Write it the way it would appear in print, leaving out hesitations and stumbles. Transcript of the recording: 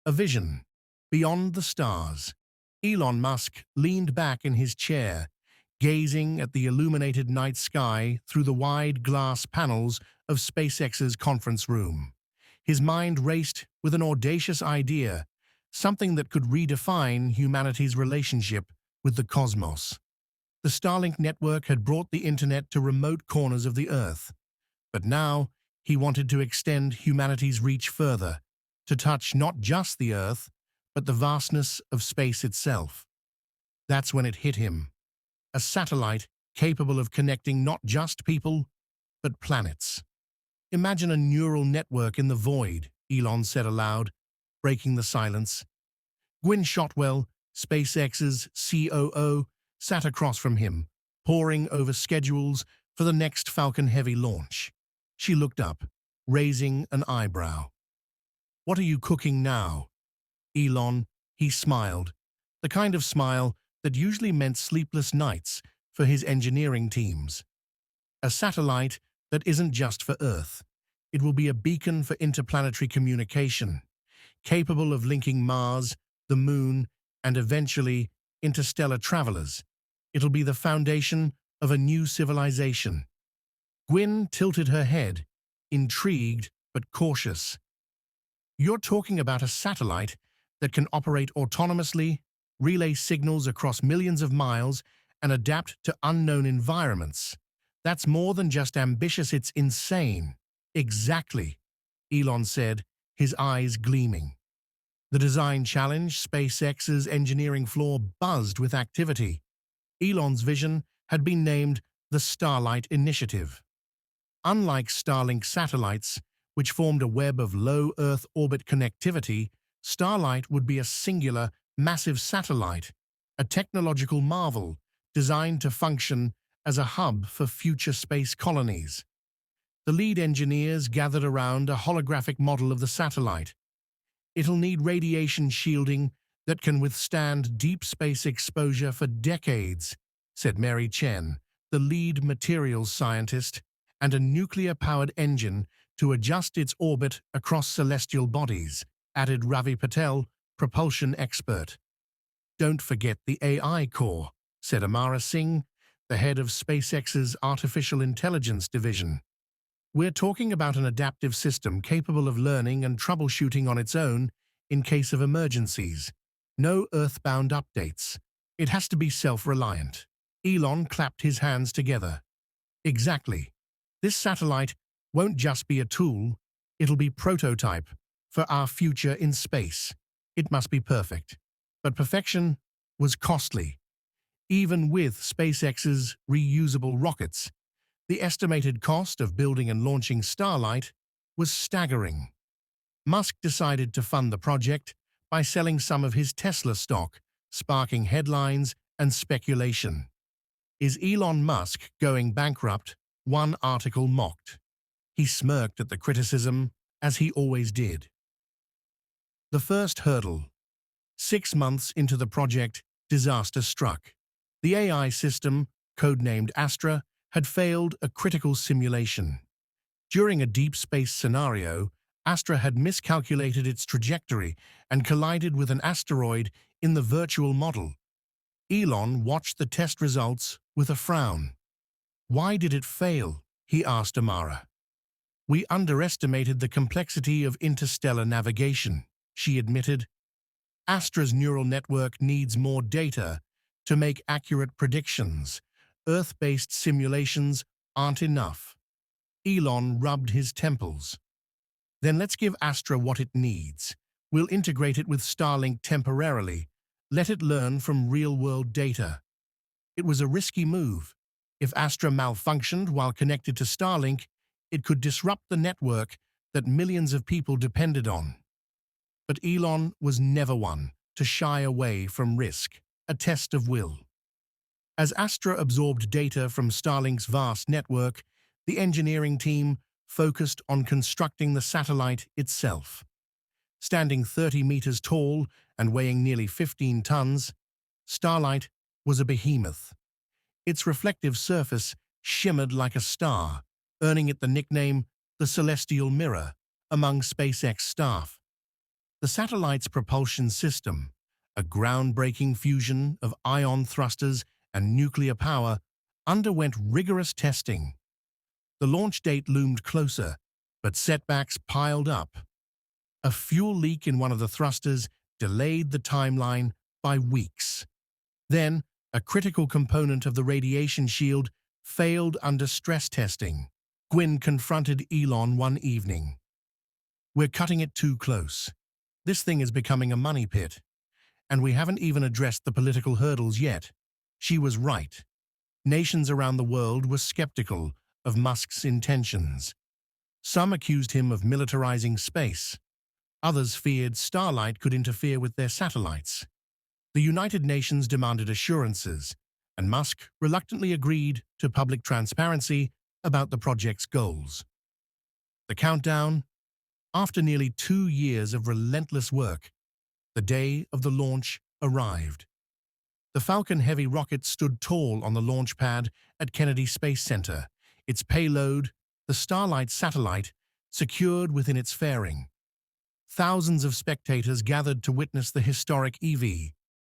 A vision. Beyond the stars. Elon Musk leaned back in his chair, gazing at the illuminated night sky through the wide glass panels of SpaceX's conference room. His mind raced with an audacious idea, something that could redefine humanity's relationship with the cosmos. The Starlink network had brought the internet to remote corners of the Earth, but now he wanted to extend humanity's reach further, to touch not just the Earth, but the vastness of space itself. That's when it hit him. A satellite capable of connecting not just people, but planets. Imagine a neural network in the void, Elon said aloud, breaking the silence. Gwynne Shotwell, SpaceX's COO, sat across from him, poring over schedules for the next Falcon Heavy launch. She looked up, raising an eyebrow. "What are you cooking now?" "Elon," he smiled, the kind of smile that usually meant sleepless nights for his engineering teams. "A satellite that isn't just for Earth. It will be a beacon for interplanetary communication, capable of linking Mars, the Moon, and eventually interstellar travelers. It'll be the foundation of a new civilization." Gwynne tilted her head, intrigued but cautious. "You're talking about a satellite that can operate autonomously, relay signals across millions of miles, and adapt to unknown environments. That's more than just ambitious, it's insane." "Exactly," Elon said, his eyes gleaming. The design challenge, SpaceX's engineering floor buzzed with activity. Elon's vision had been named the Starlight Initiative. Unlike Starlink satellites, which formed a web of low Earth orbit connectivity, Starlight would be a singular, massive satellite, a technological marvel designed to function as a hub for future space colonies. The lead engineers gathered around a holographic model of the satellite. "It'll need radiation shielding that can withstand deep space exposure for decades," said Mary Chen, the lead materials scientist, "and a nuclear-powered engine to adjust its orbit across celestial bodies," added Ravi Patel, propulsion expert. "Don't forget the AI core," said Amara Singh, the head of SpaceX's artificial intelligence division. "We're talking about an adaptive system capable of learning and troubleshooting on its own in case of emergencies. No earthbound updates. It has to be self-reliant." Elon clapped his hands together. "Exactly. This satellite won't just be a tool, it'll be prototype for our future in space. It must be perfect." But perfection was costly. Even with SpaceX's reusable rockets, the estimated cost of building and launching Starlight was staggering. Musk decided to fund the project by selling some of his Tesla stock, sparking headlines and speculation. "Is Elon Musk going bankrupt?" one article mocked. He smirked at the criticism, as he always did. The first hurdle. 6 months into the project, disaster struck. The AI system, codenamed Astra, had failed a critical simulation. During a deep space scenario, Astra had miscalculated its trajectory and collided with an asteroid in the virtual model. Elon watched the test results with a frown. "Why did it fail?" he asked Amara. "We underestimated the complexity of interstellar navigation," she admitted. "Astra's neural network needs more data to make accurate predictions. Earth-based simulations aren't enough." Elon rubbed his temples. "Then let's give Astra what it needs. We'll integrate it with Starlink temporarily. Let it learn from real-world data." It was a risky move. If Astra malfunctioned while connected to Starlink, it could disrupt the network that millions of people depended on. But Elon was never one to shy away from risk, a test of will. As Astra absorbed data from Starlink's vast network, the engineering team focused on constructing the satellite itself. Standing 30 meters tall and weighing nearly 15 tons, Starlight was a behemoth. Its reflective surface shimmered like a star, earning it the nickname the Celestial Mirror among SpaceX staff. The satellite's propulsion system, a groundbreaking fusion of ion thrusters and nuclear power, underwent rigorous testing. The launch date loomed closer, but setbacks piled up. A fuel leak in one of the thrusters delayed the timeline by weeks. Then, a critical component of the radiation shield failed under stress testing. Gwyn confronted Elon one evening. "We're cutting it too close. This thing is becoming a money pit, and we haven't even addressed the political hurdles yet." She was right. Nations around the world were skeptical of Musk's intentions. Some accused him of militarizing space. Others feared Starlight could interfere with their satellites. The United Nations demanded assurances, and Musk reluctantly agreed to public transparency about the project's goals. The countdown? After nearly 2 years of relentless work, the day of the launch arrived. The Falcon Heavy rocket stood tall on the launch pad at Kennedy Space Center, its payload, the Starlight satellite, secured within its fairing. Thousands of spectators gathered to witness the historic EV,